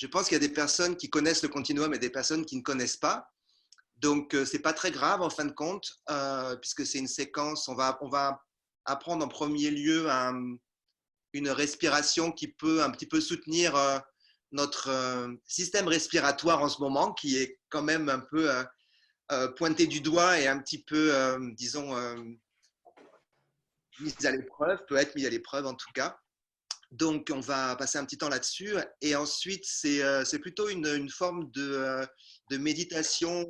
je pense qu'il y a des personnes qui connaissent le continuum et des personnes qui ne connaissent pas. Donc, ce n'est pas très grave en fin de compte, puisque c'est une séquence. On va apprendre en premier lieu une respiration qui peut un petit peu soutenir notre système respiratoire en ce moment, qui est quand même un peu pointé du doigt et un petit peu, disons, mis à l'épreuve, peut être mis à l'épreuve en tout cas. Donc, on va passer un petit temps là-dessus. Et ensuite, c'est plutôt une forme de méditation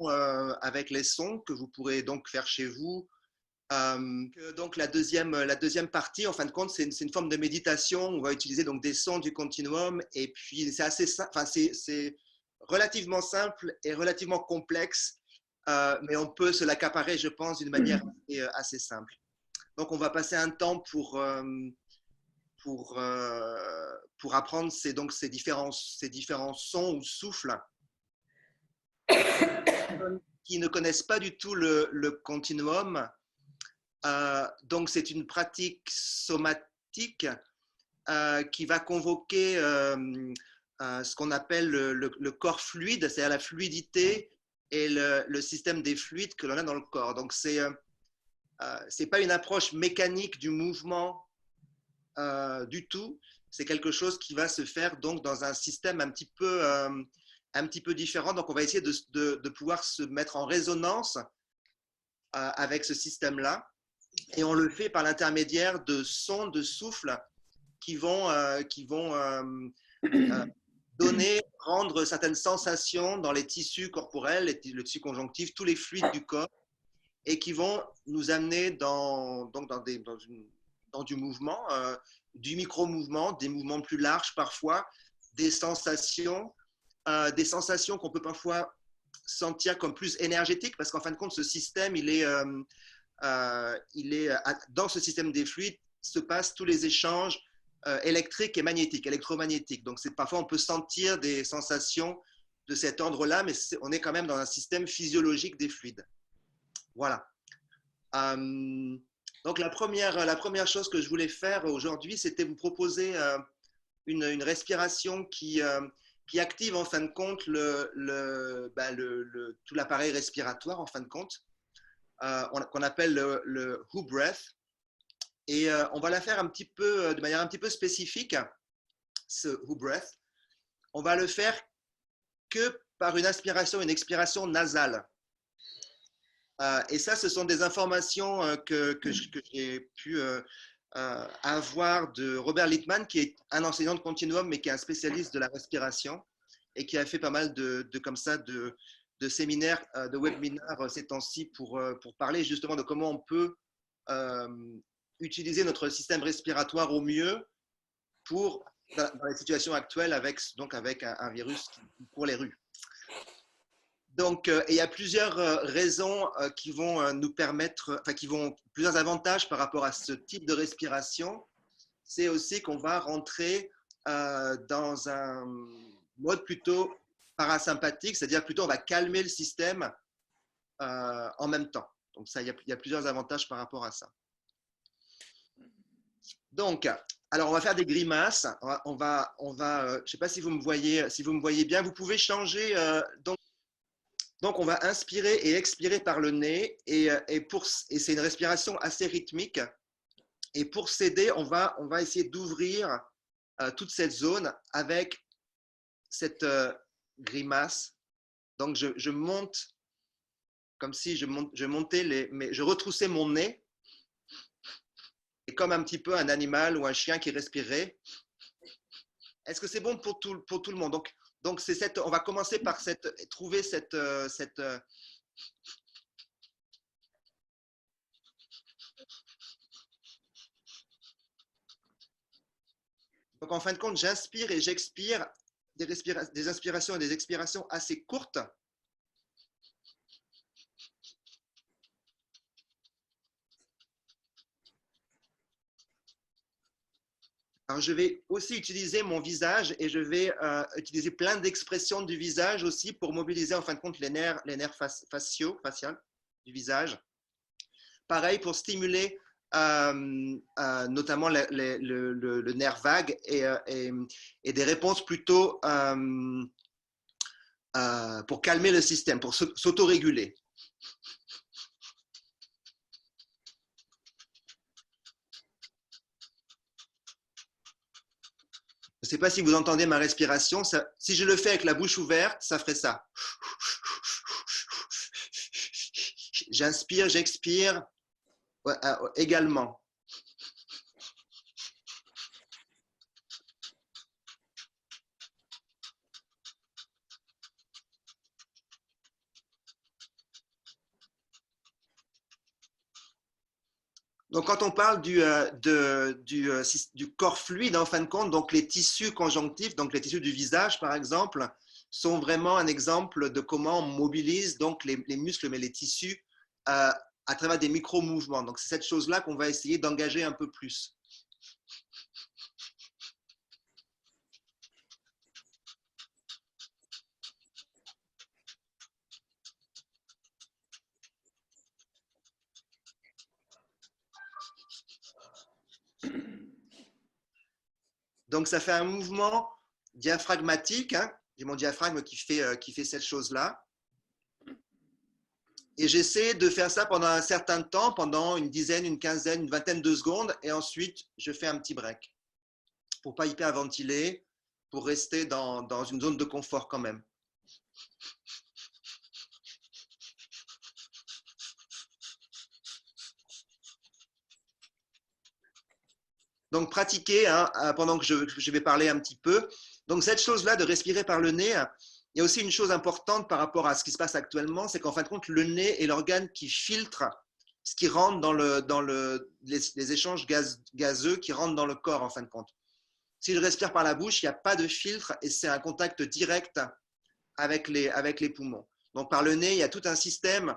avec les sons que vous pourrez donc faire chez vous. Donc, la deuxième partie, en fin de compte, c'est une forme de méditation. On va utiliser donc des sons du continuum. Et puis, c'est assez simple, enfin, c'est relativement simple et relativement complexe, mais on peut se l'accaparer, je pense, d'une manière assez simple. Donc, on va passer un temps pour apprendre ces différents sons ou souffles qui ne connaissent pas du tout le continuum. Donc, c'est une pratique somatique qui va convoquer ce qu'on appelle le corps fluide, c'est-à-dire la fluidité et le système des fluides que l'on a dans le corps. Donc, c'est pas une approche mécanique du mouvement du tout. C'est quelque chose qui va se faire donc dans un système un petit peu différent. Donc, on va essayer de pouvoir se mettre en résonance avec ce système-là. Et on le fait par l'intermédiaire de sons, de souffles qui vont rendre certaines sensations dans les tissus corporels, le tissu conjonctif, tous les fluides du corps, et qui vont nous amener dans du mouvement, du micro-mouvement, des mouvements plus larges parfois, des sensations qu'on peut parfois sentir comme plus énergétiques, parce qu'en fin de compte, ce système, dans ce système des fluides se passent tous les échanges électriques et magnétiques, électromagnétiques. Donc, parfois, on peut sentir des sensations de cet ordre-là, mais on est quand même dans un système physiologique des fluides. Voilà. Donc, la première chose que je voulais faire aujourd'hui, c'était vous proposer une respiration qui active en fin de compte tout l'appareil respiratoire en fin de compte, qu'on appelle le Who Breath. Et on va la faire de manière un petit peu spécifique, ce Who Breath. On va le faire que par une inspiration et une expiration nasale. Et ça, ce sont des informations que j'ai pu avoir de Robert Littman, qui est un enseignant de continuum, mais qui est un spécialiste de la respiration et qui a fait pas mal de séminaires, de webinaires ces temps-ci pour parler justement de comment on peut utiliser notre système respiratoire au mieux dans les situations actuelles avec un virus qui court les rues. Donc, il y a plusieurs raisons qui vont nous permettre, plusieurs avantages par rapport à ce type de respiration. C'est aussi qu'on va rentrer dans un mode plutôt parasympathique, c'est-à-dire plutôt on va calmer le système en même temps. Donc, ça, il y a plusieurs avantages par rapport à ça. Donc, alors on va faire des grimaces. Je ne sais pas si vous me voyez bien. Vous pouvez changer. Donc, on va inspirer et expirer par le nez et c'est une respiration assez rythmique. Et pour s'aider, on va essayer d'ouvrir toute cette zone avec cette grimace. Donc, je monte comme si je montais je retroussais mon nez. Et comme un petit peu un animal ou un chien qui respirerait. Est-ce que c'est bon pour tout le monde? Donc on va commencer par trouver cette Donc, en fin de compte, j'inspire et j'expire des inspirations et des expirations assez courtes. Alors, je vais aussi utiliser mon visage et je vais utiliser plein d'expressions du visage aussi pour mobiliser en fin de compte les nerfs faciaux du visage. Pareil pour stimuler notamment le nerf vague, et des réponses plutôt pour calmer le système, pour s'autoréguler. Je ne sais pas si vous entendez ma respiration. Si je le fais avec la bouche ouverte, ça ferait ça. J'inspire, j'expire également. Donc, quand on parle du corps fluide, en fin de compte, donc les tissus conjonctifs, donc les tissus du visage, par exemple, sont vraiment un exemple de comment on mobilise donc les muscles, mais les tissus, à travers des micro-mouvements. Donc, c'est cette chose-là qu'on va essayer d'engager un peu plus. Donc, ça fait un mouvement diaphragmatique. Hein. J'ai mon diaphragme qui fait cette chose-là. Et j'essaie de faire ça pendant un certain temps, pendant une dizaine, une quinzaine, une vingtaine de secondes. Et ensuite, je fais un petit break pour ne pas hyperventiler, pour rester dans une zone de confort quand même. Donc, pratiquer hein, pendant que je vais parler un petit peu. Donc, cette chose-là de respirer par le nez, il y a aussi une chose importante par rapport à ce qui se passe actuellement, c'est qu'en fin de compte, le nez est l'organe qui filtre ce qui rentre dans les échanges gazeux qui rentrent dans le corps, en fin de compte. Si je respire par la bouche, il n'y a pas de filtre et c'est un contact direct avec les poumons. Donc, par le nez, il y a tout un système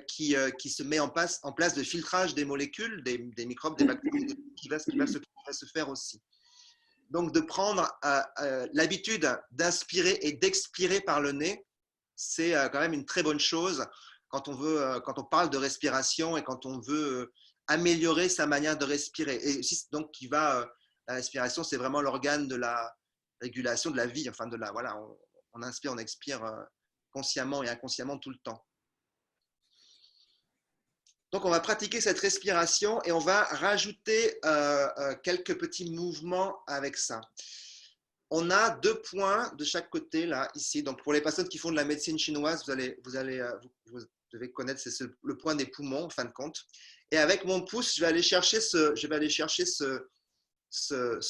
qui se met en place de filtrage des molécules, des microbes, des bactéries, qui va se faire aussi. Donc, de prendre l'habitude d'inspirer et d'expirer par le nez, c'est quand même une très bonne chose quand on parle de respiration et quand on veut améliorer sa manière de respirer. Et aussi, donc, la respiration, c'est vraiment l'organe de la régulation de la vie. Enfin, voilà, on inspire, on expire consciemment et inconsciemment tout le temps. Donc, on va pratiquer cette respiration et on va rajouter quelques petits mouvements avec ça. On a 2 points de chaque côté, là, ici. Donc, pour les personnes qui font de la médecine chinoise, vous devez connaître, c'est le point des poumons, en fin de compte. Et avec mon pouce, je vais aller chercher ce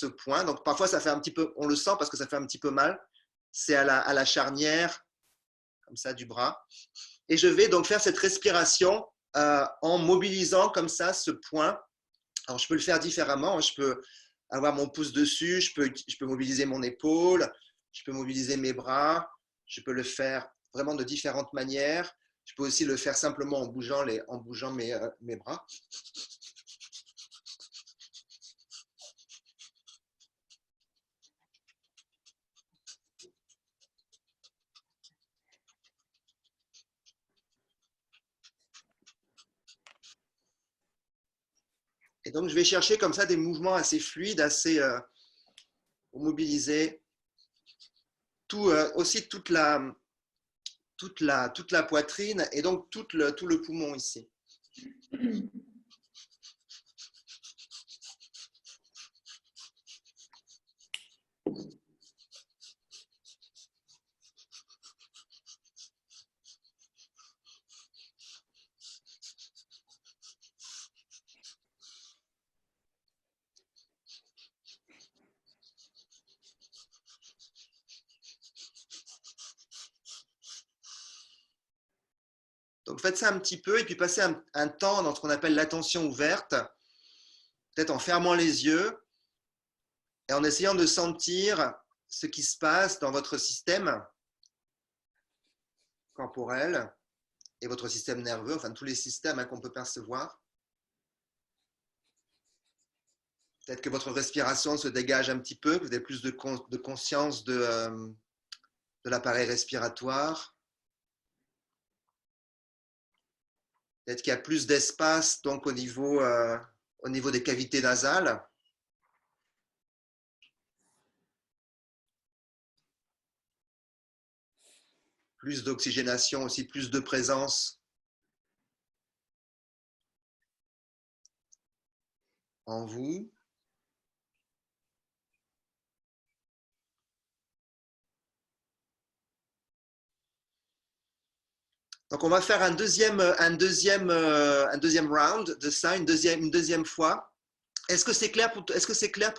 point. Donc, parfois, ça fait un petit peu, on le sent parce que ça fait un petit peu mal. C'est à la charnière, comme ça, du bras. Et je vais donc faire cette respiration en mobilisant comme ça ce point. Alors, je peux le faire différemment. Je peux avoir mon pouce dessus, je peux mobiliser mon épaule, je peux mobiliser mes bras, je peux le faire vraiment de différentes manières. Je peux aussi le faire simplement en bougeant mes bras. Et donc, je vais chercher comme ça des mouvements assez fluides, assez pour mobiliser aussi toute la poitrine et donc tout le poumon ici. Donc faites ça un petit peu et puis passez un temps dans ce qu'on appelle l'attention ouverte, peut-être en fermant les yeux et en essayant de sentir ce qui se passe dans votre système corporel et votre système nerveux, enfin tous les systèmes hein, qu'on peut percevoir. Peut-être que votre respiration se dégage un petit peu, que vous avez plus de conscience de l'appareil respiratoire. Peut-être qu'il y a plus d'espace donc au niveau au niveau des cavités nasales. Plus d'oxygénation aussi, plus de présence en vous. Donc, on va faire un deuxième round de ça, une deuxième fois. Est-ce que c'est clair pour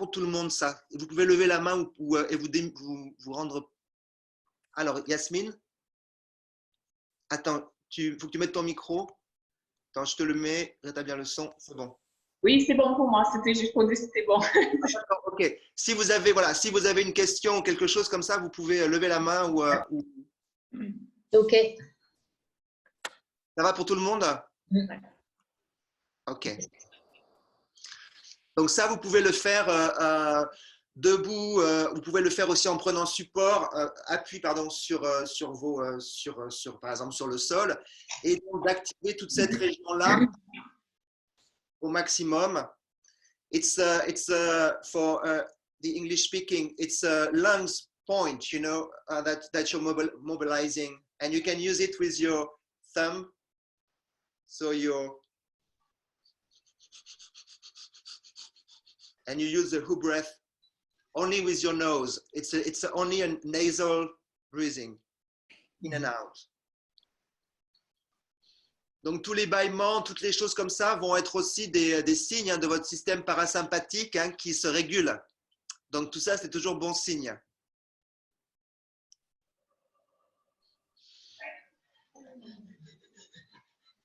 tout le monde, ça? Vous pouvez lever la main et vous rendre. Alors, Yasmine, attends, faut que tu mettes ton micro. Attends, je te le mets, rétablir le son, c'est bon. Oui, c'est bon pour moi. C'était juste pour dire que c'était bon. Ok. Si vous avez une question ou quelque chose comme ça, vous pouvez lever la main ou. Ok. Ça va pour tout le monde? Ok. Donc ça, vous pouvez le faire debout. Vous pouvez le faire aussi en prenant appui sur par exemple sur le sol, et donc d'activer toute cette région-là au maximum. It's for the English speaking. It's a lungs point, you know, that you're mobilizing, and you can use it with your thumb. So and you use the who breath only with your nose. It's only a nasal breathing, in and out. Donc tous les bâillements, toutes les choses comme ça vont être aussi des signes de votre système parasympathique qui se régule. Donc tout ça, c'est toujours bon signe.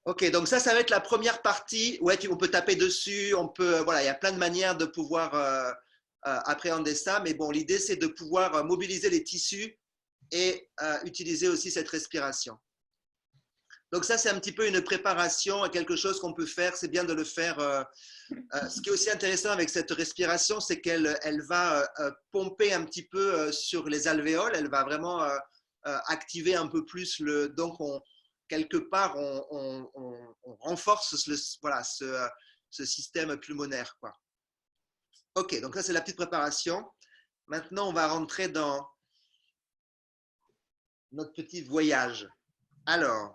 Ok, donc ça va être la première partie. Ouais, on peut taper dessus, voilà, il y a plein de manières de pouvoir appréhender ça, mais bon, l'idée c'est de pouvoir mobiliser les tissus et utiliser aussi cette respiration. Donc ça, c'est un petit peu une préparation à quelque chose qu'on peut faire. C'est bien de le faire. Ce qui est aussi intéressant avec cette respiration, c'est qu'elle va pomper un petit peu sur les alvéoles. Elle va vraiment activer un peu plus le. Donc, quelque part, on renforce ce système pulmonaire, quoi. Ok, donc ça, c'est la petite préparation. Maintenant, on va rentrer dans notre petit voyage. Alors.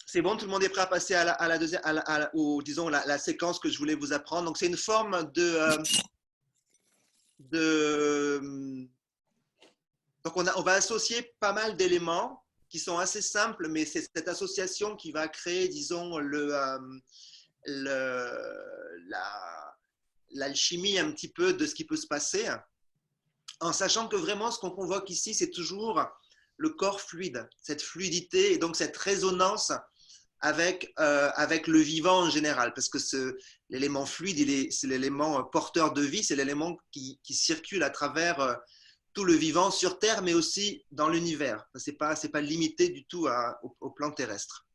C'est bon, tout le monde est prêt à passer à la deuxième, disons la séquence que je voulais vous apprendre. Donc c'est une forme donc on va associer pas mal d'éléments qui sont assez simples, mais c'est cette association qui va créer, disons, l'alchimie un petit peu de ce qui peut se passer, en sachant que vraiment ce qu'on convoque ici, c'est toujours le corps fluide, cette fluidité et donc cette résonance avec le vivant en général, parce que l'élément fluide, c'est l'élément porteur de vie, c'est l'élément qui circule à travers tout le vivant sur Terre, mais aussi dans l'univers. Ce n'est pas limité du tout au plan terrestre.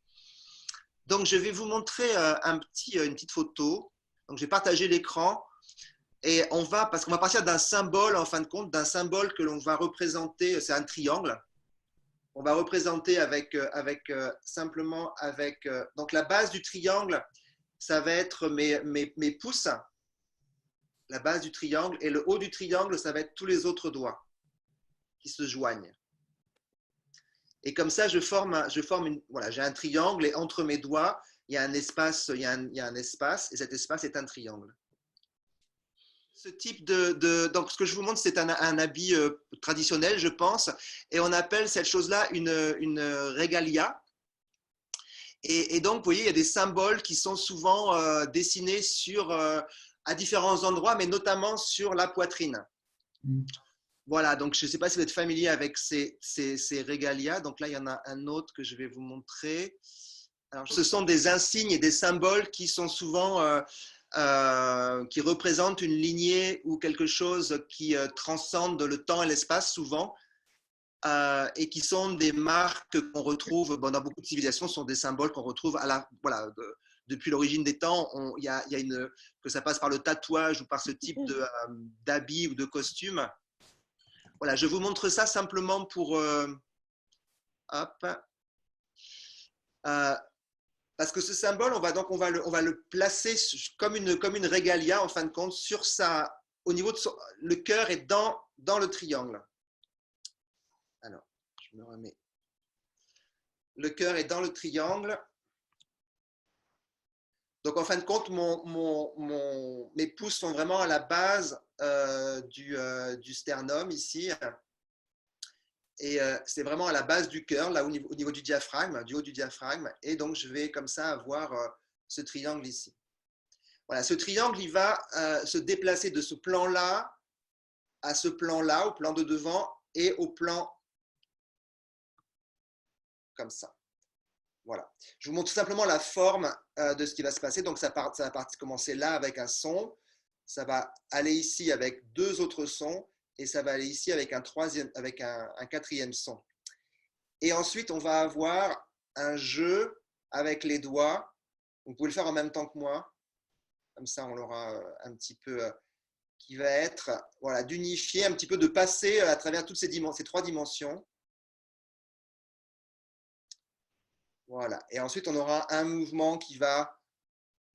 Donc, je vais vous montrer une petite photo. Donc, je vais partager l'écran. Et parce qu'on va partir d'un symbole, en fin de compte, d'un symbole que l'on va représenter, c'est un triangle. On va représenter simplement avec. Donc, la base du triangle, ça va être mes pouces, la base du triangle, et le haut du triangle, ça va être tous les autres doigts qui se joignent. Et comme ça, voilà, j'ai un triangle, et entre mes doigts, il y a un espace, et cet espace est un triangle. Ce type donc ce que je vous montre, c'est un habit traditionnel, je pense, et on appelle cette chose-là une regalia. Et donc, vous voyez, il y a des symboles qui sont souvent dessinés à différents endroits, mais notamment sur la poitrine. Voilà, donc je ne sais pas si vous êtes familier avec ces regalia. Donc là, il y en a un autre que je vais vous montrer. Alors, ce sont des insignes et des symboles qui sont souvent qui représentent une lignée ou quelque chose qui transcende le temps et l'espace souvent, et qui sont des marques qu'on retrouve dans beaucoup de civilisations, sont des symboles qu'on retrouve depuis l'origine des temps. Que ça passe par le tatouage ou par ce type d'habit ou de costume. Voilà, je vous montre ça simplement pour parce que ce symbole, on va le placer comme une régalia, en fin de compte, au niveau de le cœur est dans le triangle. Alors, je me remets. Le cœur est dans le triangle. Donc, en fin de compte, mes pouces sont vraiment à la base du sternum ici. Et c'est vraiment à la base du cœur, là au niveau du diaphragme, du haut du diaphragme. Et donc, je vais comme ça avoir ce triangle ici. Voilà, ce triangle, il va se déplacer de ce plan-là à ce plan-là, au plan de devant et au plan comme ça. Voilà. Je vous montre tout simplement la forme de ce qui va se passer. Donc, ça va commencer là avec un son. Ça va aller ici avec deux autres sons. Et ça va aller ici avec un quatrième son. Et ensuite, on va avoir un jeu avec les doigts. Vous pouvez le faire en même temps que moi. Comme ça, on l'aura un petit peu qui va être voilà, d'unifier, un petit peu de passer à travers toutes ces trois dimensions. Voilà. Et ensuite, on aura un mouvement qui va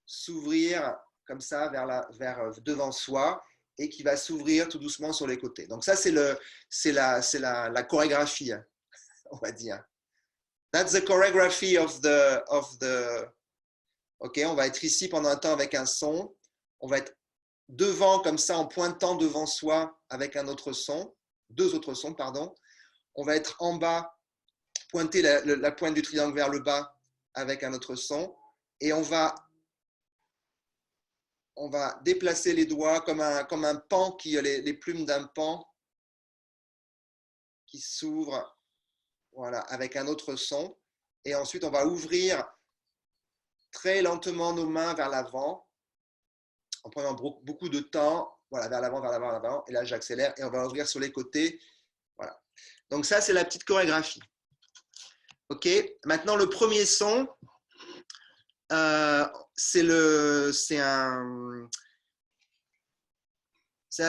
s'ouvrir comme ça vers devant soi et qui va s'ouvrir tout doucement sur les côtés. Donc ça, c'est la chorégraphie, on va dire. That's the choreography of the. Ok, on va être ici pendant un temps avec un son. On va être devant comme ça en pointant devant soi avec un autre son, deux autres sons, pardon. On va être en bas, pointer la pointe du triangle vers le bas avec un autre son. Et on va déplacer les doigts comme un pan, les plumes d'un pan qui s'ouvre voilà, avec un autre son. Et ensuite, on va ouvrir très lentement nos mains vers l'avant, en prenant beaucoup de temps, voilà, vers l'avant, vers l'avant, vers l'avant. Et là, j'accélère et on va ouvrir sur les côtés. Voilà. Donc ça, c'est la petite chorégraphie. OK. Maintenant, le premier son, c'est un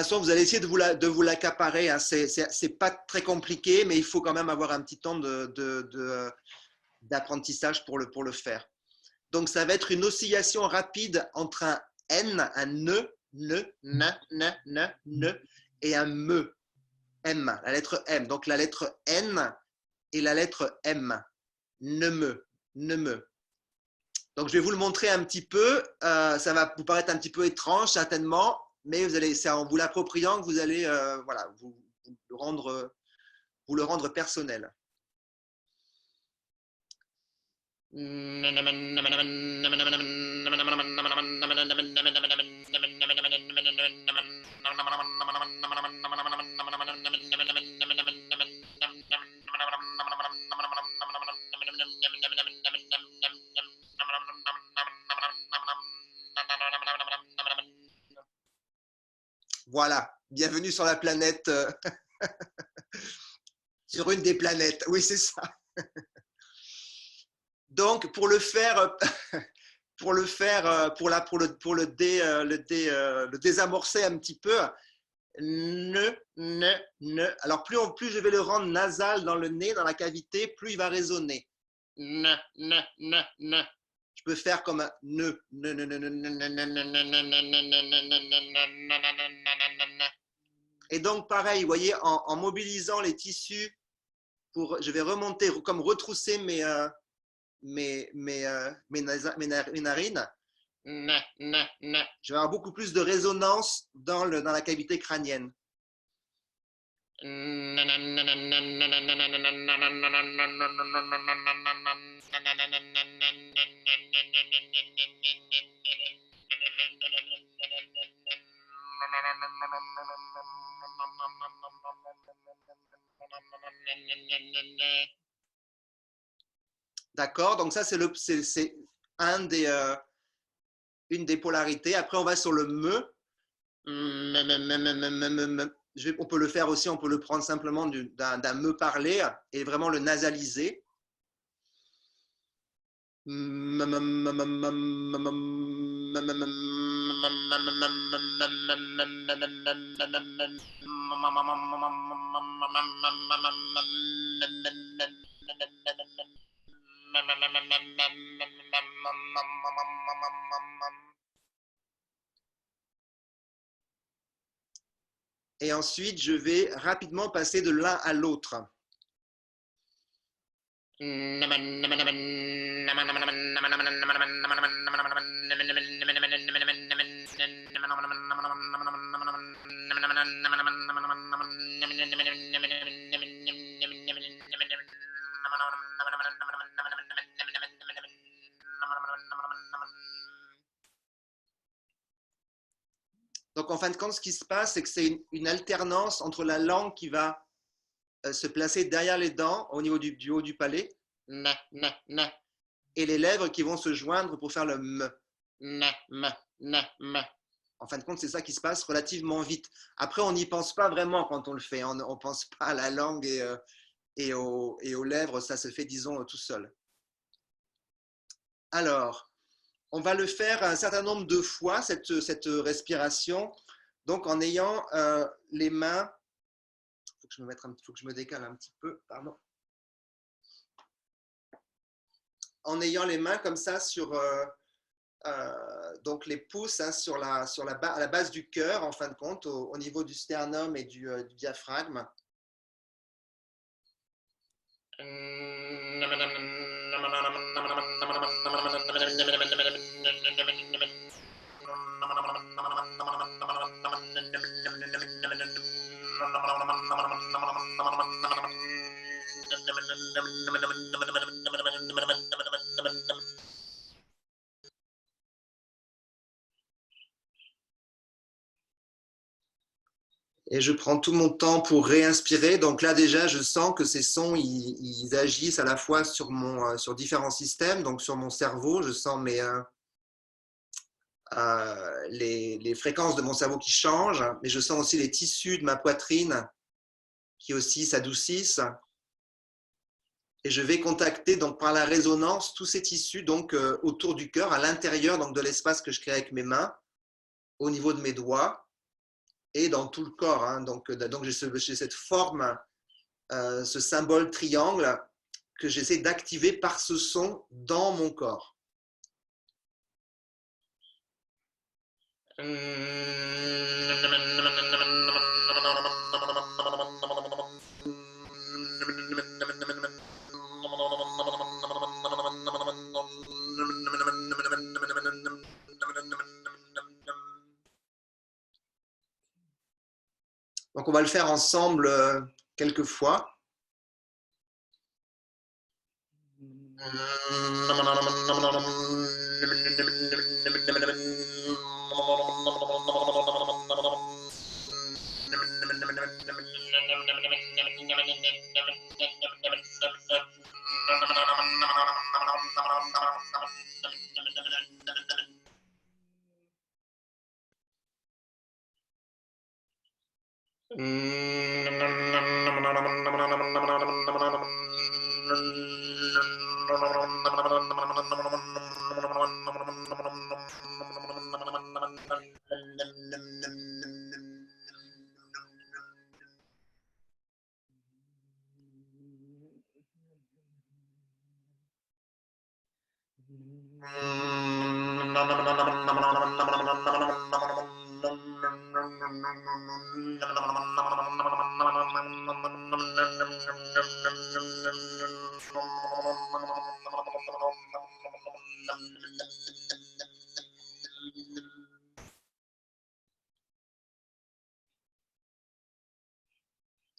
son, vous allez essayer de vous l'accaparer. Hein. C'est pas très compliqué, mais il faut quand même avoir un petit temps d'apprentissage pour le faire. Donc, ça va être une oscillation rapide entre un N, un ne, et un me, M, la lettre M. Donc, la lettre N et la lettre M. Ne me. Donc, je vais vous le montrer un petit peu. Ça va vous paraître un petit peu étrange, certainement, mais c'est en vous l'appropriant que vous allez voilà, vous le rendre personnel. Voilà, bienvenue sur la planète, sur une des planètes. Oui, c'est ça. Donc, pour le désamorcer un petit peu, ne. Alors, plus je vais le rendre nasal dans le nez, dans la cavité, plus il va résonner. Ne. Je peux faire comme un ne. Et donc, pareil, vous voyez, en mobilisant les tissus, je vais remonter, comme retrousser mes narines. Je vais avoir beaucoup plus de résonance dans la cavité crânienne. D'accord, donc ça c'est une des polarités. Après on va sur le me. On peut le faire aussi, on peut le prendre simplement d'un me parler et vraiment le nasaliser. Et ensuite, je vais rapidement passer de l'un à l'autre. Donc, en fin de compte, ce qui se passe, c'est que c'est une alternance entre la langue qui va se placer derrière les dents au niveau du haut du palais, et les lèvres qui vont se joindre pour faire le m. En fin de compte, c'est ça qui se passe relativement vite. Après, on n'y pense pas vraiment quand on le fait. On ne pense pas à la langue et aux lèvres, ça se fait, disons, tout seul. Alors, on va le faire un certain nombre de fois, cette respiration, donc en ayant les mains. Faut que je me décale un petit peu, pardon. En ayant les mains comme ça sur donc les pouces hein, à la base du cœur, en fin de compte, au niveau du sternum et du diaphragme. Et je prends tout mon temps pour réinspirer. Donc là, déjà, je sens que ces sons, ils agissent à la fois sur différents systèmes. Donc sur mon cerveau, je sens les fréquences de mon cerveau qui changent, mais je sens aussi les tissus de ma poitrine qui aussi s'adoucissent. Et je vais contacter donc par la résonance tous ces tissus donc autour du cœur, à l'intérieur donc de l'espace que je crée avec mes mains, au niveau de mes doigts et dans tout le corps. Hein. Donc j'ai cette forme, ce symbole triangle que j'essaie d'activer par ce son dans mon corps. Donc on va le faire ensemble quelques fois.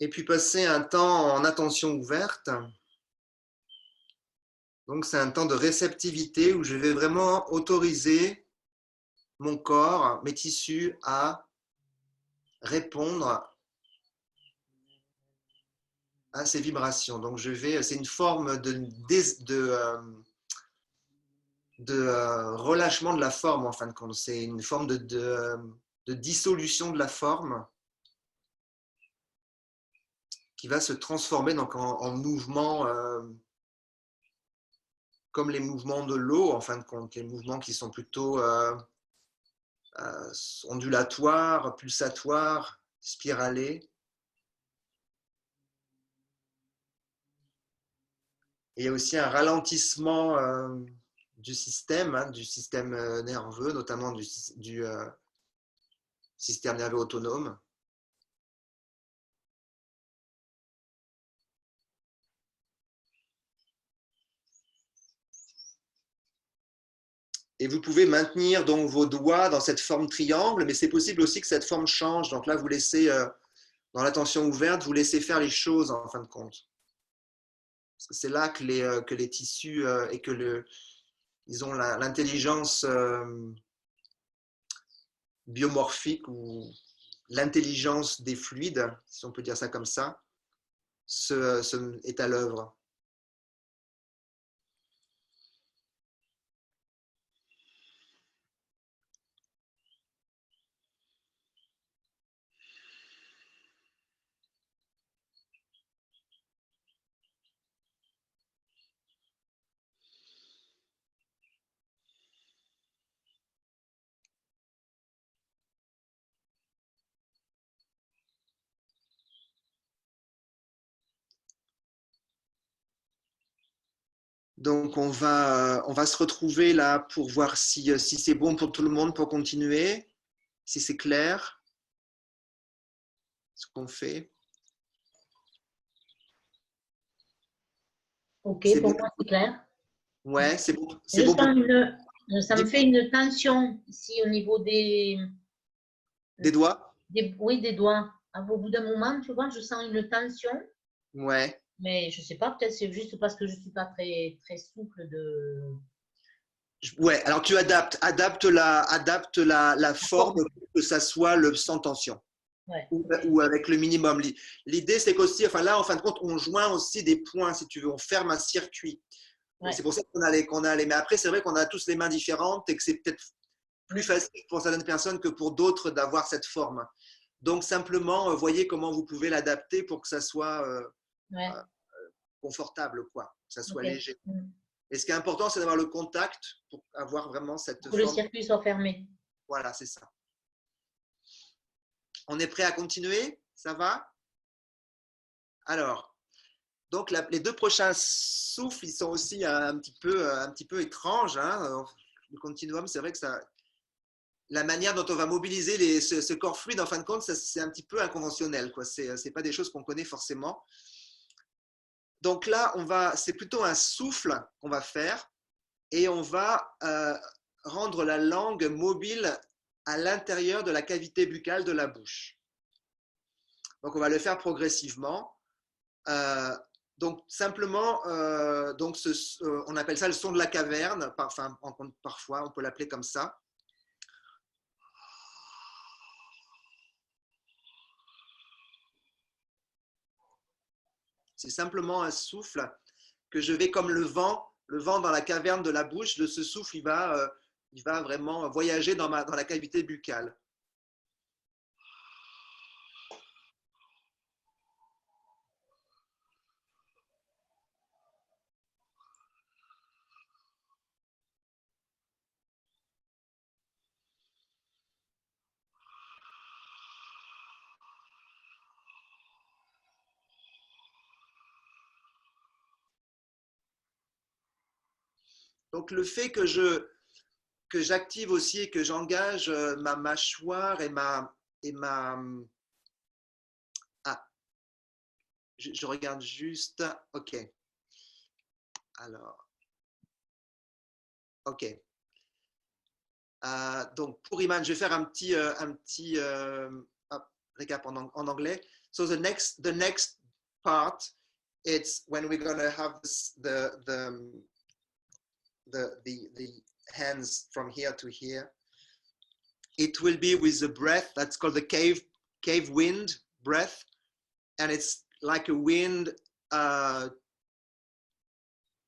Et puis passer un temps en attention ouverte. Donc c'est un temps de réceptivité où je vais vraiment autoriser mon corps, mes tissus à répondre à ces vibrations. Donc c'est une forme de relâchement de la forme en fin de compte. C'est une forme de dissolution de la forme qui va se transformer donc en mouvement comme les mouvements de l'eau en fin de compte, les mouvements qui sont plutôt ondulatoires, pulsatoires, spiralés. Et il y a aussi un ralentissement du système, hein, du système nerveux, notamment du système nerveux autonome. Et vous pouvez maintenir donc vos doigts dans cette forme triangle, mais c'est possible aussi que cette forme change. Donc là, vous laissez, dans l'attention ouverte, vous laissez faire les choses en fin de compte. C'est là que les tissus et que ils ont l'intelligence biomorphique ou l'intelligence des fluides, si on peut dire ça comme ça, est à l'œuvre. Donc, on va se retrouver là pour voir si c'est bon pour tout le monde pour continuer, si c'est clair ce qu'on fait. Ok, C'est pour bon? moi, c'est clair. Ouais, c'est bon. Je C'est bon pour sens ça me fait une tension ici au niveau des doigts? oui, des doigts. Au bout d'un moment, tu vois, je sens une tension, Ouais. mais je sais pas, peut-être c'est juste parce que je suis pas très, très souple de. Ouais, alors tu adaptes la forme pour que ça soit sans tension. Ouais, Ou avec le minimum. L'idée, c'est qu'aussi, enfin là, en fin de compte, on joint aussi des points, si tu veux, on ferme un circuit. ouais. C'est pour ça qu'on a les. Mais après, c'est vrai qu'on a tous les mains différentes et que c'est peut-être plus facile pour certaines personnes que pour d'autres d'avoir cette forme. Donc, simplement, voyez comment vous pouvez l'adapter pour que ça soit Ouais. confortable, quoi, que ça soit Okay. léger. Et ce qui est important, c'est d'avoir le contact pour avoir vraiment cette pour forme. que le circuit soit fermé. Voilà, c'est ça. On est prêt à continuer? Ça va? Alors, donc les deux prochains souffles, ils sont aussi un petit peu étranges. Hein. Le continuum, c'est vrai que la manière dont on va mobiliser ce corps fluide, en fin de compte, c'est un petit peu inconventionnel. Ce n'est pas des choses qu'on connaît forcément. Donc là, c'est plutôt un souffle qu'on va faire et on va rendre la langue mobile à l'intérieur de la cavité buccale de la bouche. Donc on va le faire progressivement. Donc simplement, on appelle ça le son de la caverne, parfois on peut l'appeler comme ça. C'est simplement un souffle que je vais comme le vent dans la caverne de la bouche. De ce souffle, il va vraiment voyager dans la cavité buccale. Donc le fait que j'active aussi et que j'engage ma mâchoire et ma je regarde juste. Ok. Alors, ok. Donc pour Iman, je vais faire un petit récap en anglais. So the next part, it's when we're going to have the hands from here to here. It will be with the breath that's called the cave wind breath, and it's like a wind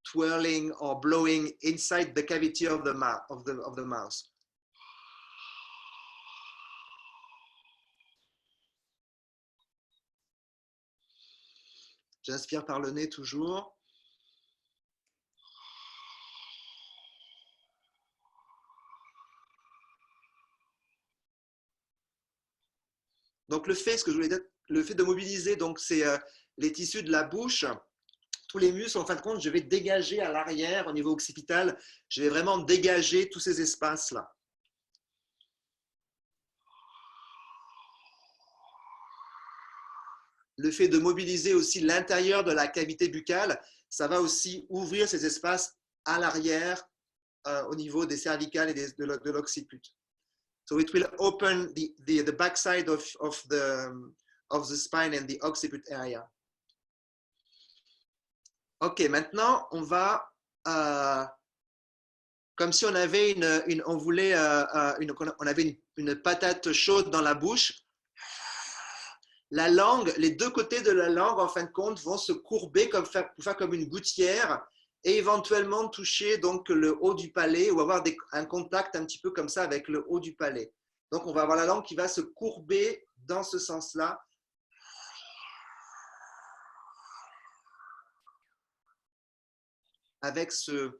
twirling or blowing inside the cavity of the mouth. J'inspire par le nez toujours. Donc le fait de mobiliser, donc c'est les tissus de la bouche tous les muscles, en fin de compte, je vais dégager à l'arrière, au niveau occipital, je vais vraiment dégager tous ces espaces-là. Le fait de mobiliser aussi l'intérieur de la cavité buccale, ça va aussi ouvrir ces espaces à l'arrière au niveau des cervicales et de l'occiput. So it will open the backside of the spine and the occiput area. Ok, maintenant on va, comme si on avait on avait une patate chaude dans la bouche. La langue, les deux côtés de la langue, en fin de compte, vont se courber pour faire comme une gouttière et éventuellement toucher donc le haut du palais ou avoir un contact un petit peu comme ça avec le haut du palais. Donc, on va avoir la langue qui va se courber dans ce sens-là. Avec ce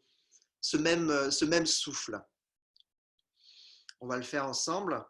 même souffle. On va le faire ensemble.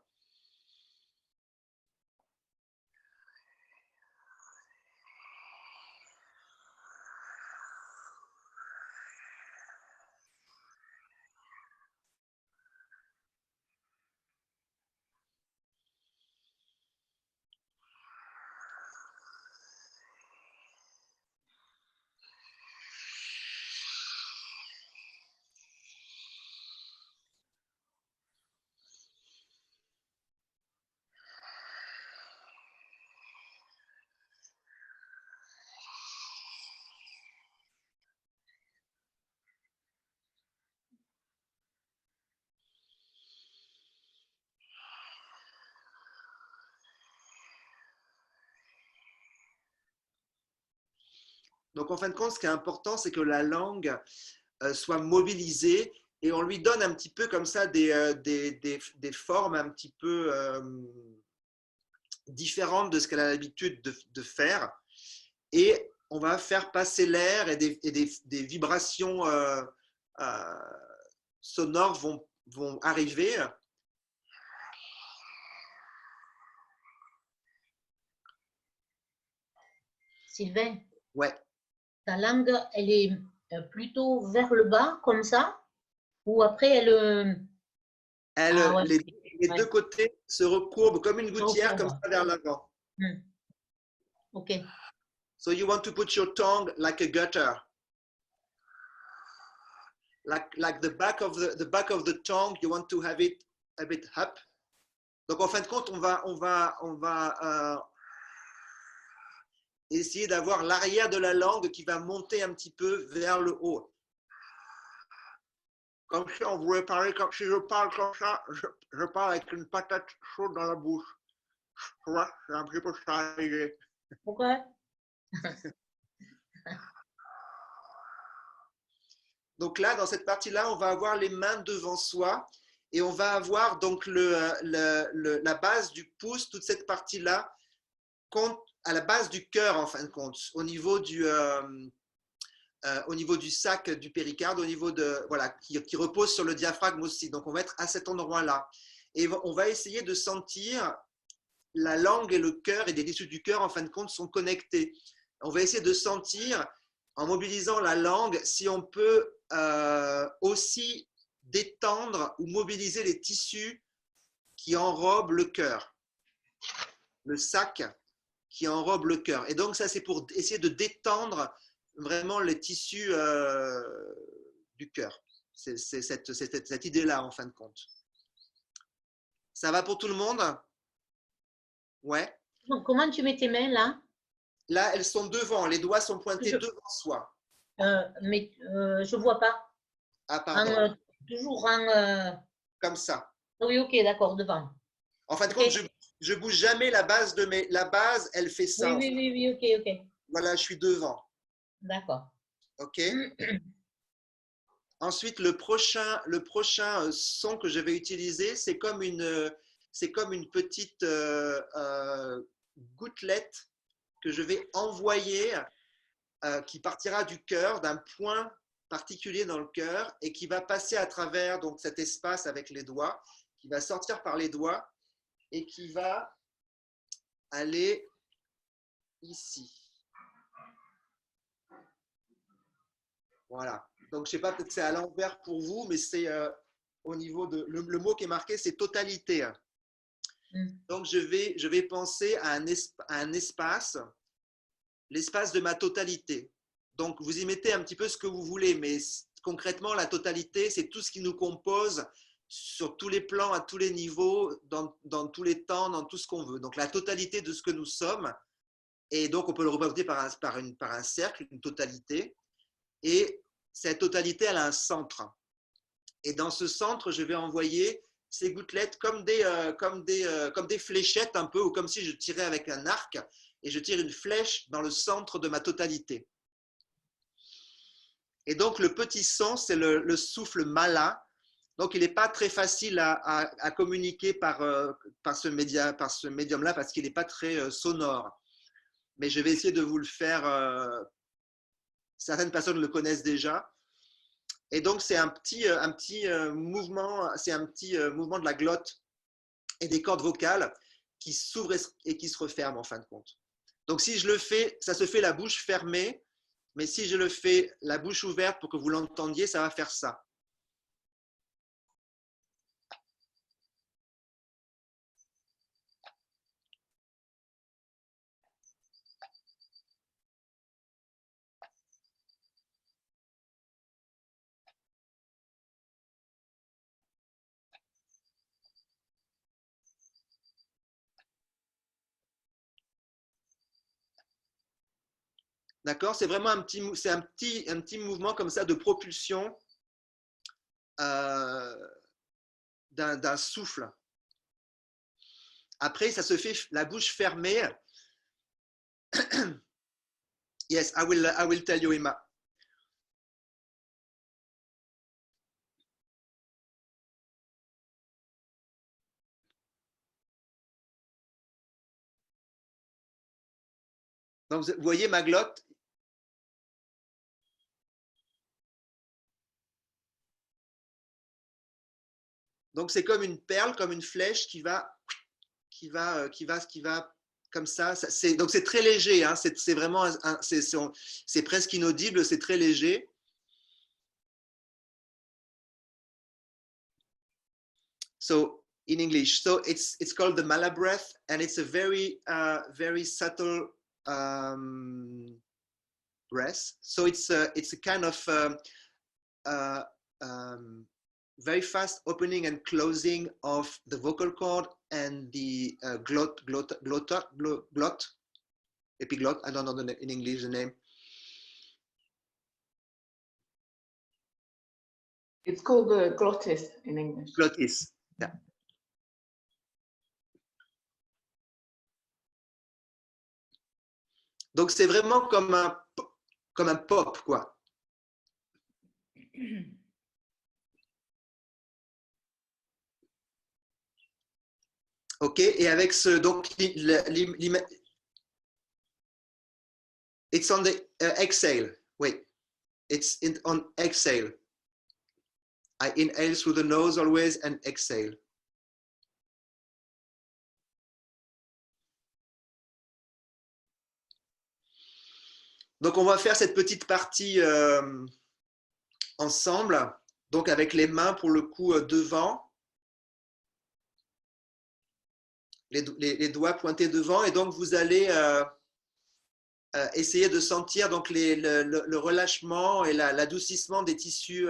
Donc, en fin de compte, ce qui est important, c'est que la langue soit mobilisée et on lui donne un petit peu comme ça des formes un petit peu différentes de ce qu'elle a l'habitude de faire. Et on va faire passer l'air et des vibrations sonores vont arriver. Sylvain, Ouais. ta langue, elle est plutôt vers le bas, comme ça, ou après elle… Ah ouais, Les ouais. deux côtés se recourbent comme une gouttière, comme Recourbe. ça vers l'avant. Ok. So you want to put your tongue like a gutter. Like the back of the tongue, you want to have it a bit up. Donc en fin de compte, on va essayer d'avoir l'arrière de la langue qui va monter un petit peu vers le haut. Comme si on voulait parler, comme si je parle comme ça, je parle avec une patate chaude dans la bouche. Tu vois, c'est un petit peu ça. Pourquoi? Donc là, dans cette partie-là, on va avoir les mains devant soi et on va avoir donc la base du pouce, toute cette partie-là, à la base du cœur en fin de compte, au niveau du sac du péricarde, au niveau de voilà, qui repose sur le diaphragme aussi. Donc on va être à cet endroit-là et on va essayer de sentir la langue et le cœur et des tissus du cœur en fin de compte sont connectés. On va essayer de sentir en mobilisant la langue si on peut aussi détendre ou mobiliser les tissus qui enrobent le cœur, le sac qui enrobe le cœur. Et donc ça, c'est pour essayer de détendre vraiment les tissus du cœur. C'est cette idée-là, en fin de compte. Ça va pour tout le monde? Ouais. Comment tu mets tes mains là? Là, elles sont devant, les doigts sont pointés devant soi. Mais je ne vois pas. Ah, pardon. Toujours en… Comme ça. Oui, ok, d'accord, devant. En fin de compte, je ne bouge jamais la base la base, elle fait ça. Oui, oui, oui, oui, ok, ok. Voilà, je suis devant. D'accord. Ok. Ensuite, le prochain son que je vais utiliser, c'est comme une petite gouttelette que je vais envoyer, qui partira du cœur, d'un point particulier dans le cœur et qui va passer à travers donc, cet espace avec les doigts, qui va sortir par les doigts et qui va aller ici. Voilà. Donc, je sais pas, peut-être c'est à l'envers pour vous, mais c'est au niveau de. Le mot qui est marqué, c'est totalité. Mm. Donc, je vais penser à un espace, l'espace de ma totalité. Donc, vous y mettez un petit peu ce que vous voulez, mais concrètement, la totalité, c'est tout ce qui nous compose sur tous les plans, à tous les niveaux, dans tous les temps, dans tout ce qu'on veut. Donc, la totalité de ce que nous sommes. Et donc, on peut le représenter par un cercle, une totalité. Et cette totalité, elle a un centre. Et dans ce centre, je vais envoyer ces gouttelettes comme des fléchettes un peu, ou comme si je tirais avec un arc, et je tire une flèche dans le centre de ma totalité. Et donc, le petit son, c'est le souffle mala. Donc, il n'est pas très facile à communiquer par ce médium-là, parce qu'il n'est pas très sonore. Mais je vais essayer de vous le faire. Certaines personnes le connaissent déjà. Et donc, c'est un petit mouvement, c'est un petit mouvement de la glotte et des cordes vocales qui s'ouvrent et qui se referment en fin de compte. Donc, si je le fais, ça se fait la bouche fermée, mais si je le fais la bouche ouverte pour que vous l'entendiez, ça va faire ça. D'accord? C'est vraiment un petit mouvement comme ça de propulsion euh, d'un souffle. Après, ça se fait la bouche fermée. Yes, I will tell you, Emma. Donc, vous voyez ma glotte. Donc, c'est comme une perle, comme une flèche qui va comme ça. Donc, c'est très léger. Hein, c'est vraiment, c'est presque inaudible, c'est très léger. So, in English, so it's called the mala breath, and it's a very subtle breath. So it's a kind of uh, um, very fast opening and closing of the vocal cord and the glot, epiglot. I don't know in English the name. It's called the glottis in English. Glottis. Yeah. Donc c'est vraiment comme un pop, quoi. Ok, et avec ce, donc, it's on the exhale. Wait, on exhale. I inhale through the nose always and exhale. Donc on va faire cette petite partie ensemble, donc avec les mains pour le coup devant, les doigts pointés devant, et donc vous allez essayer de sentir donc le relâchement et l'adoucissement des tissus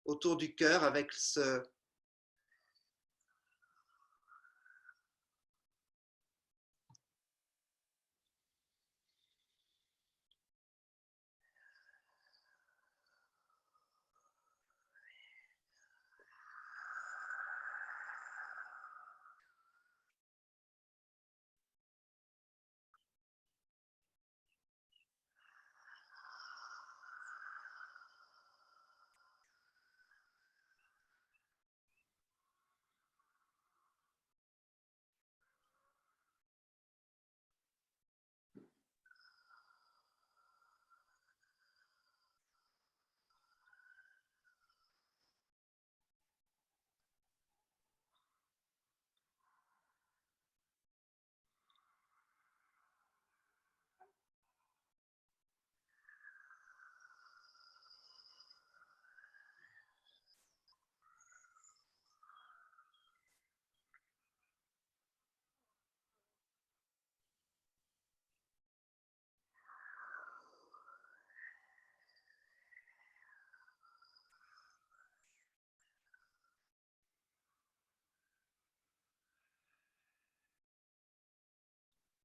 autour du cœur avec ce,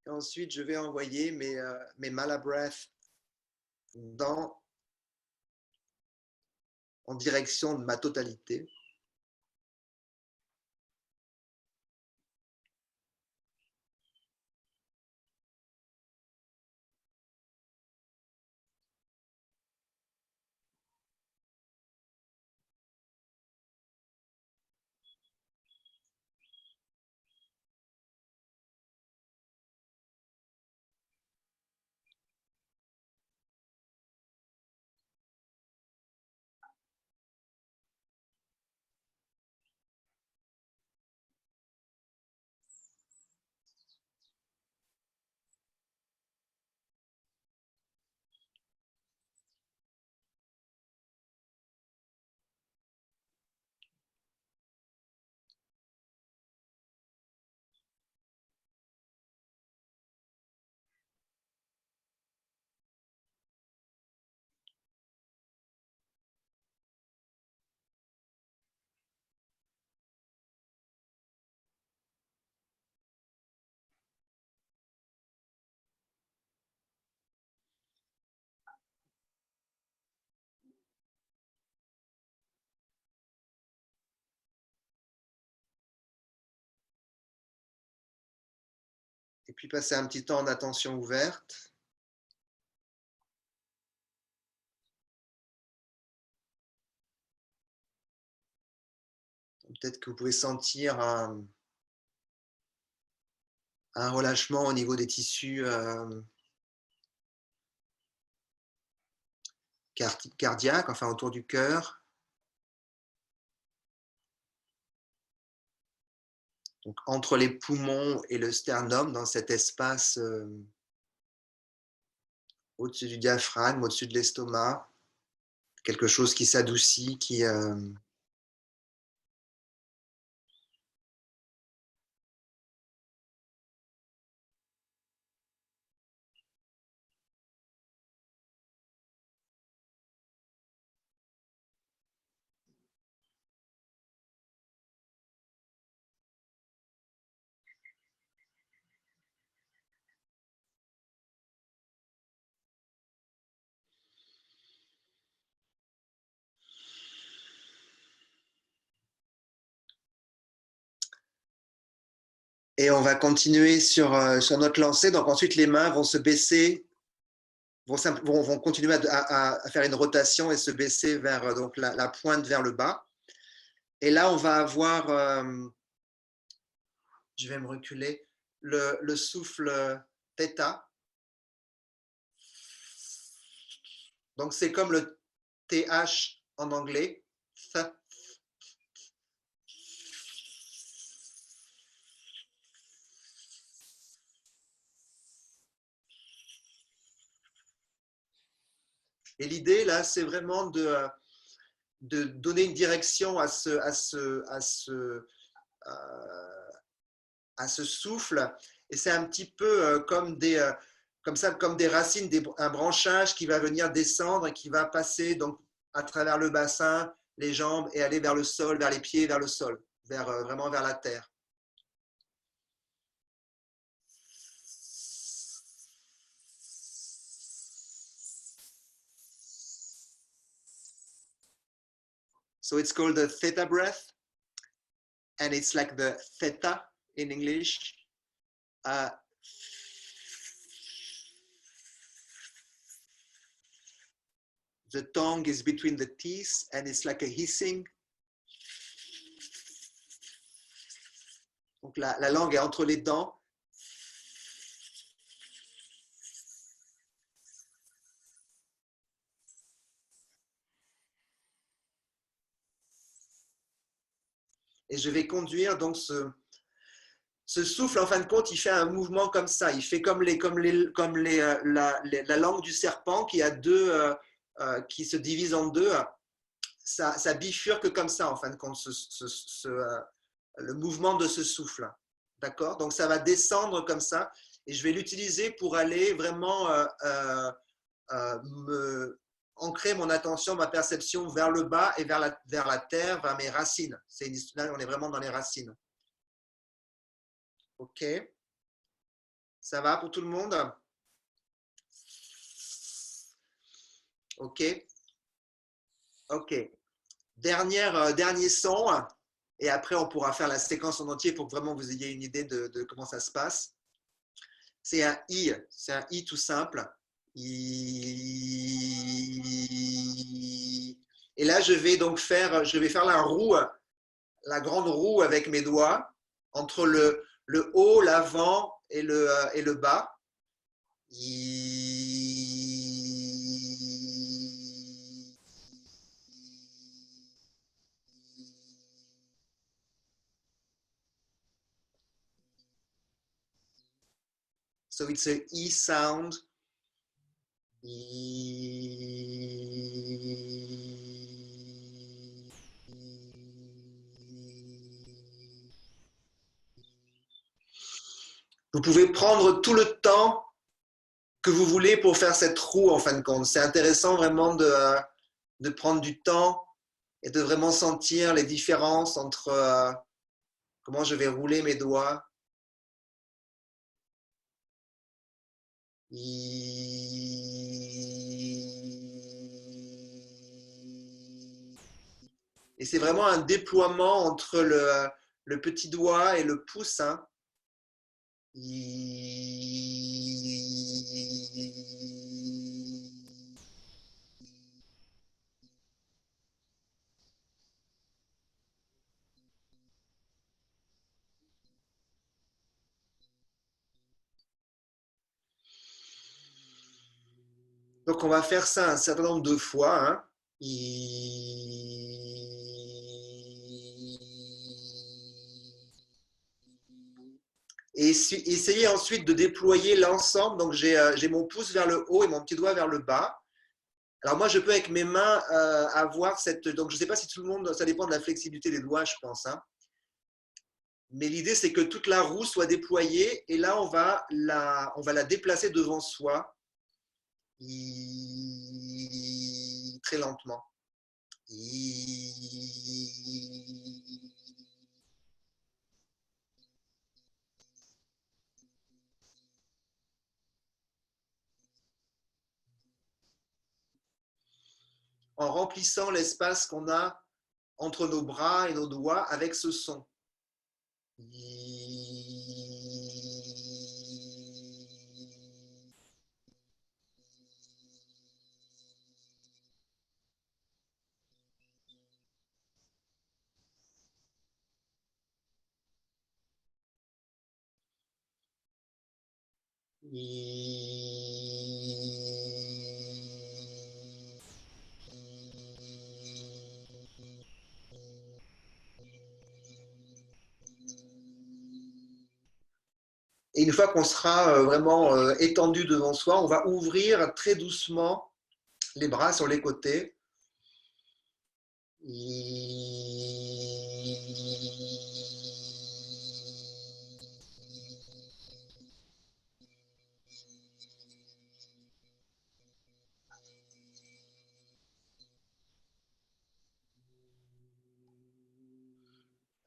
Et ensuite, je vais envoyer mes mala breath en direction de ma totalité. Et puis passer un petit temps en attention ouverte. Peut-être que vous pouvez sentir un relâchement au niveau des tissus cardiaques, enfin autour du cœur. Donc, entre les poumons et le sternum, dans cet espace au-dessus du diaphragme, au-dessus de l'estomac, quelque chose qui s'adoucit, qui et on va continuer sur notre lancée. Donc ensuite, les mains vont se baisser, vont continuer à faire une rotation et se baisser vers donc la pointe vers le bas. Et là, on va avoir, je vais me reculer, le souffle theta. Donc c'est comme le TH en anglais. Et l'idée, là, c'est vraiment de donner une direction à ce souffle. Et c'est un petit peu comme des racines, un branchage qui va venir descendre et qui va passer donc à travers le bassin, les jambes et aller vers le sol, vers les pieds, vers le sol, vraiment vers la terre. So it's called the theta breath, and it's like the theta in English. The tongue is between the teeth, and it's like a hissing. Donc la langue est entre les dents. Et je vais conduire donc ce souffle, en fin de compte, il fait un mouvement comme ça. Il fait comme la langue du serpent qui a qui se divise en deux. Ça bifurque comme ça, en fin de compte, le mouvement de ce souffle. D'accord? Donc ça va descendre comme ça. Et je vais l'utiliser pour aller vraiment ancrer mon attention, ma perception vers le bas et vers la terre, vers mes racines. Là, on est vraiment dans les racines. OK. Ça va pour tout le monde? Ok. Ok. Dernier son. Et après, on pourra faire la séquence en entier pour que vraiment vous ayez une idée de comment ça se passe. C'est un I. C'est un I tout simple. I. Et là, je vais faire la roue, la grande roue avec mes doigts entre le haut, l'avant et le bas. So it's a E sound. Vous pouvez prendre tout le temps que vous voulez pour faire cette roue en fin de compte. C'est intéressant vraiment de prendre du temps et de vraiment sentir les différences entre comment je vais rouler mes doigts. Et c'est vraiment un déploiement entre le petit doigt et le pouce. Hein. Donc, on va faire ça un certain nombre de fois. Hein. Et essayez ensuite de déployer l'ensemble. Donc, j'ai mon pouce vers le haut et mon petit doigt vers le bas. Alors, moi, je peux avec mes mains avoir cette… Donc, je ne sais pas si tout le monde… Ça dépend de la flexibilité des doigts, je pense. Hein. Mais l'idée, c'est que toute la roue soit déployée. Et là, on va la déplacer devant soi. Très lentement. En remplissant l'espace qu'on a entre nos bras et nos doigts avec ce son. Et une fois qu'on sera vraiment étendu devant soi, on va ouvrir très doucement les bras sur les côtés.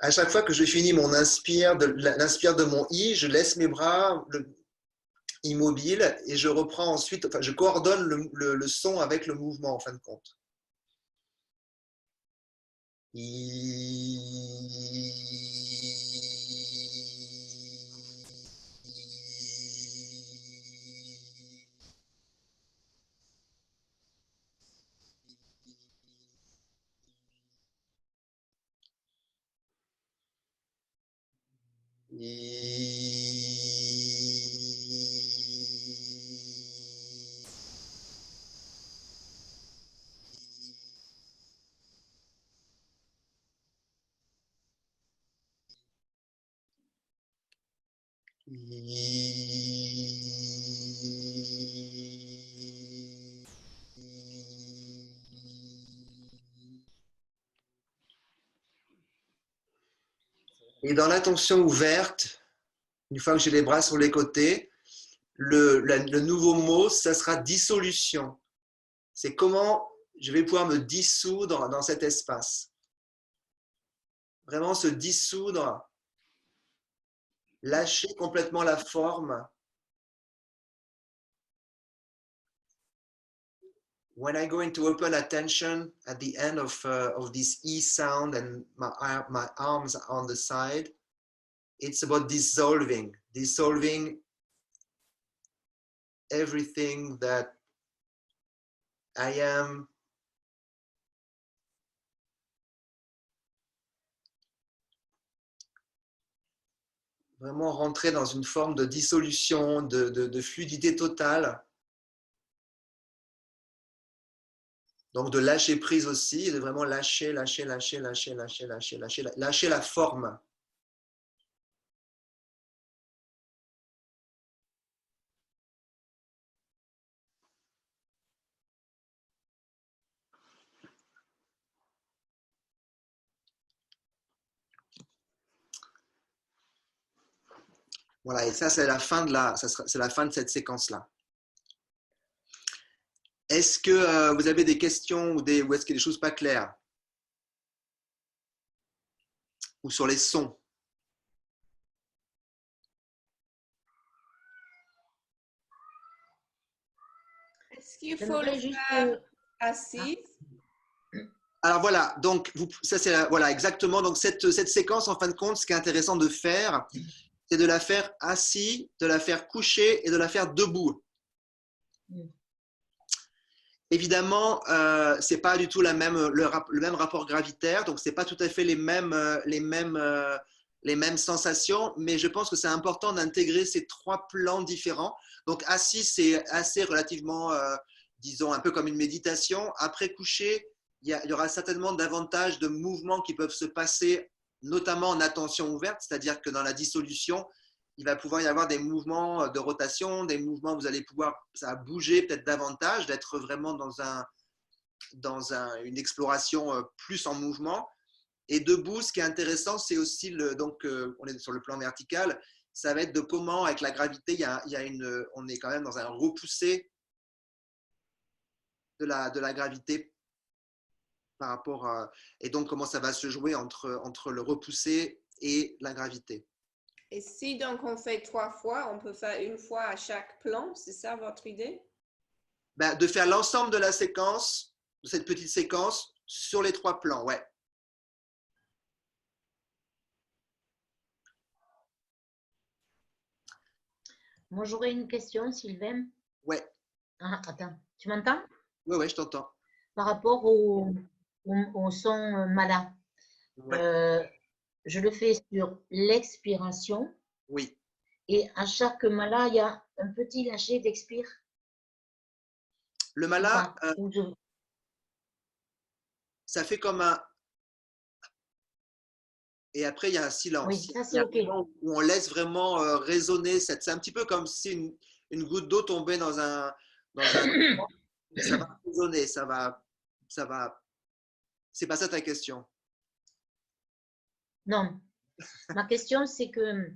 À chaque fois que je finis mon l'inspire de mon I, je laisse mes bras immobiles et je reprends ensuite, enfin, je coordonne le son avec le mouvement en fin de compte. Et dans l'intention ouverte, une fois que j'ai les bras sur les côtés, le nouveau mot, ça sera dissolution. C'est comment je vais pouvoir me dissoudre dans cet espace. Vraiment se dissoudre, lâcher complètement la forme when I go into open attention at the end of this E sound and my arms on the side, it's about dissolving everything that I am. Vraiment rentrer dans une forme de dissolution, de fluidité totale. Donc de lâcher prise aussi, de vraiment lâcher la forme. Voilà, et ça c'est la fin de cette séquence-là. Est-ce que vous avez des questions ou est-ce qu'il y a des choses pas claires? Ou sur les sons? Est-ce qu'il faut le faire assis? Alors voilà, donc ça c'est voilà exactement. Donc cette séquence, en fin de compte, ce qui est intéressant de faire, c'est de la faire assis, de la faire coucher et de la faire debout. Évidemment, c'est pas du tout le même rapport gravitaire, donc c'est pas tout à fait les mêmes sensations, mais je pense que c'est important d'intégrer ces trois plans différents. Donc assis, c'est assez relativement, disons, un peu comme une méditation. Après coucher, il y aura certainement davantage de mouvements qui peuvent se passer, notamment en attention ouverte, c'est-à-dire que dans la dissolution, il va pouvoir y avoir des mouvements de rotation, des mouvements où vous allez pouvoir ça bouger peut-être davantage, d'être vraiment dans une exploration plus en mouvement. Et debout, ce qui est intéressant, c'est aussi, donc on est sur le plan vertical, ça va être de comment, avec la gravité, on est quand même dans un repoussé de la gravité par rapport à, et donc comment ça va se jouer entre le repoussé et la gravité. Et si donc on fait 3 fois, on peut faire une fois à chaque plan, c'est ça votre idée? Ben, de faire l'ensemble de la séquence, de cette petite séquence, sur les 3 plans, ouais. Moi, j'aurais une question, Sylvain. Ouais. Ah, attends, tu m'entends? Ouais, je t'entends. Par rapport au son mala. Ouais. Je le fais sur l'expiration. Oui. Et à chaque mala, il y a un petit lâcher d'expire. Le mala, Enfin, ça fait comme un... Et après, il y a un silence. Oui, ça c'est OK. Où on laisse vraiment résonner. C'est un petit peu comme si une goutte d'eau tombait dans un... ça va résonner, ça va... C'est pas ça ta question. Non. Ma question, c'est que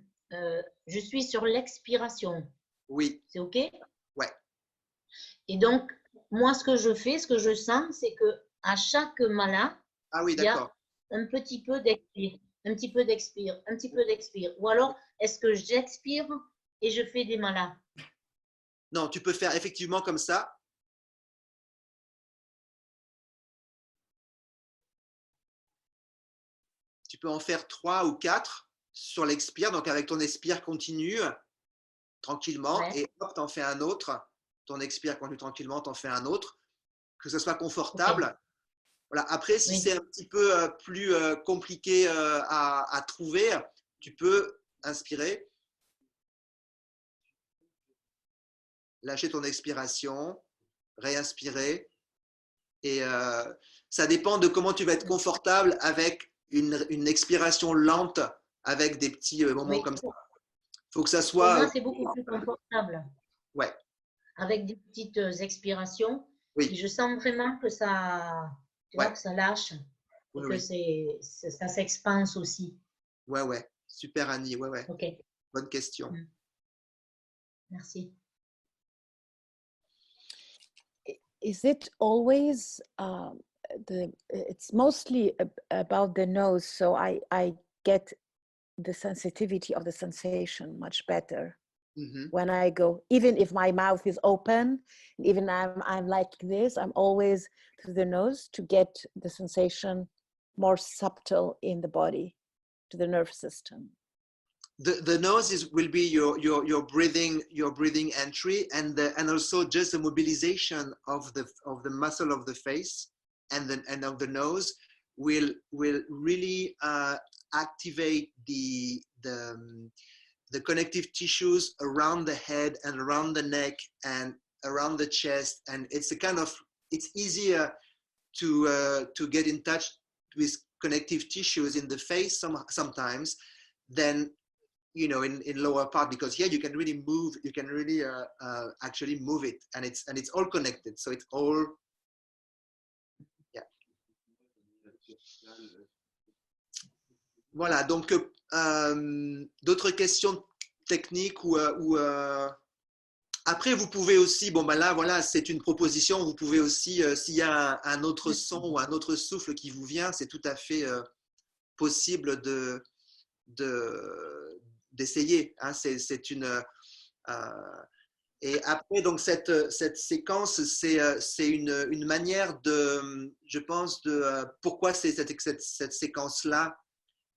je suis sur l'expiration. Oui. C'est OK? Ouais. Et donc, moi, ce que je fais, ce que je sens, c'est que à chaque mala, oui, il y a un petit peu d'expire, un petit peu d'expire, un petit peu d'expire. Ou alors, est-ce que j'expire et je fais des malas? Non, tu peux faire effectivement comme ça. Tu peux en faire 3 ou 4 sur l'expire. Donc, avec ton expire continue, tranquillement, ouais. Et hop, t'en fais un autre. Ton expire continue tranquillement, t'en fais un autre. Que ce soit confortable. Okay. Voilà. Après, si c'est un petit peu plus compliqué à trouver, tu peux inspirer, lâcher ton expiration, réinspirer. Et ça dépend de comment tu vas être confortable avec une expiration lente, avec des petits moments comme ça. Il faut que ça soit… Pour moi, c'est beaucoup plus confortable. Ouais. Avec des petites expirations. Oui. Et je sens vraiment que ça, tu vois, que ça lâche. Et que ça s'expanse aussi. Ouais. Super, Annie. Ouais. OK. Bonne question. Merci. Is it always it's mostly about the nose, so I get the sensitivity of the sensation much better Mhm. when I go, even if my mouth is open, even I'm like this, I'm always through the nose to get the sensation more subtle in the body, to the nervous system. The nose will be your breathing entry, and also just the mobilization of the muscle of the face and of the nose will really activate the connective tissues around the head and around the neck and around the chest, and it's easier to get in touch with connective tissues in the face sometimes than in lower part, because here you can really move, you can really actually move it, and it's all connected, so it's all, yeah. Voilà, donc d'autres questions techniques ou après vous pouvez aussi, bon ben là voilà, c'est une proposition, vous pouvez aussi s'il y a un autre son ou un autre souffle qui vous vient, c'est tout à fait possible d'essayer, hein, c'est une et après donc cette séquence c'est une manière de, je pense, pourquoi c'est cette séquence là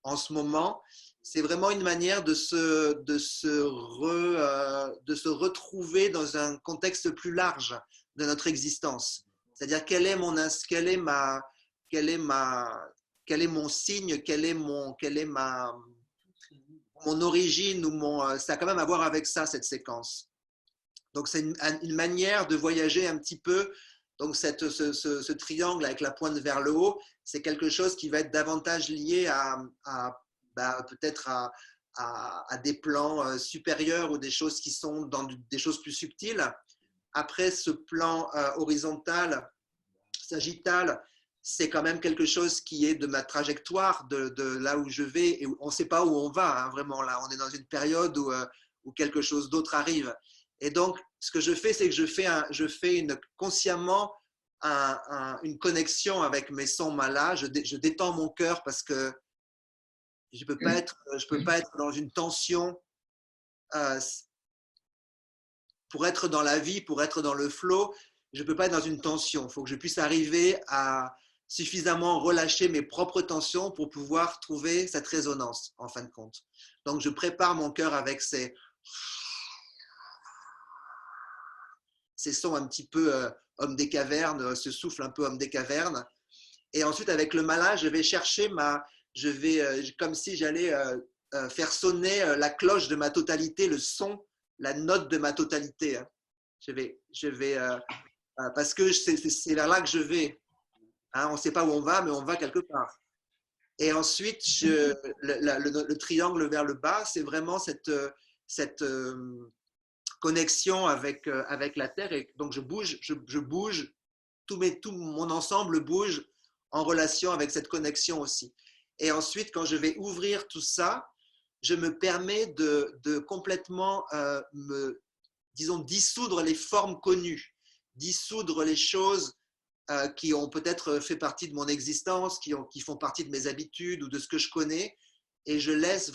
en ce moment, c'est vraiment une manière de se retrouver dans un contexte plus large de notre existence, c'est-à-dire quel est mon signe, quelle est mon origine, ou ça a quand même à voir avec ça, cette séquence. Donc c'est une manière de voyager un petit peu. Donc ce triangle avec la pointe vers le haut, c'est quelque chose qui va être davantage lié peut-être à des plans supérieurs, ou des choses qui sont dans des choses plus subtiles. Après, ce plan horizontal, sagittal, c'est quand même quelque chose qui est de ma trajectoire, de là où je vais, et on ne sait pas où on va, hein, vraiment. Là, on est dans une période où quelque chose d'autre arrive. Et donc, ce que je fais, c'est que je fais consciemment une connexion avec mes sons là. Je détends mon cœur, parce que je ne peux pas être dans une tension. Pour être dans la vie, pour être dans le flow, je ne peux pas être dans une tension. Il faut que je puisse arriver à suffisamment relâcher mes propres tensions pour pouvoir trouver cette résonance, en fin de compte. Donc, je prépare mon cœur avec ces sons un petit peu homme des cavernes, ce souffle un peu homme des cavernes. Et ensuite, avec le mala, je vais chercher comme si j'allais faire sonner la cloche de ma totalité, le son, la note de ma totalité. Hein. Je vais parce que c'est vers là que je vais. Hein, on ne sait pas où on va, mais on va quelque part. Et ensuite, le triangle vers le bas, c'est vraiment cette connexion avec la terre. Et donc, je bouge, tout mon ensemble bouge en relation avec cette connexion aussi. Et ensuite, quand je vais ouvrir tout ça, je me permets de complètement dissoudre les formes connues, dissoudre les choses qui ont peut-être fait partie de mon existence, qui font partie de mes habitudes ou de ce que je connais, et je laisse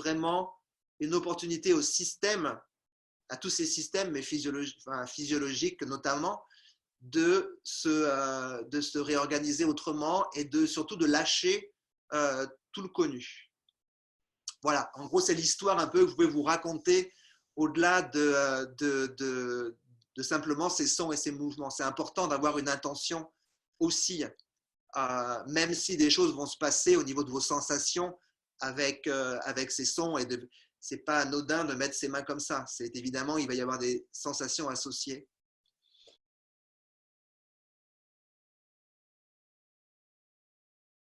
une opportunité au système, à tous ces systèmes, mais physiologiques notamment, de se réorganiser autrement, et surtout de lâcher tout le connu. Voilà, en gros, c'est l'histoire un peu que je vais vous raconter au-delà de simplement ces sons et ces mouvements. C'est important d'avoir une intention aussi, même si des choses vont se passer au niveau de vos sensations avec ces sons, et c'est pas anodin de mettre ses mains comme ça. C'est évidemment, il va y avoir des sensations associées.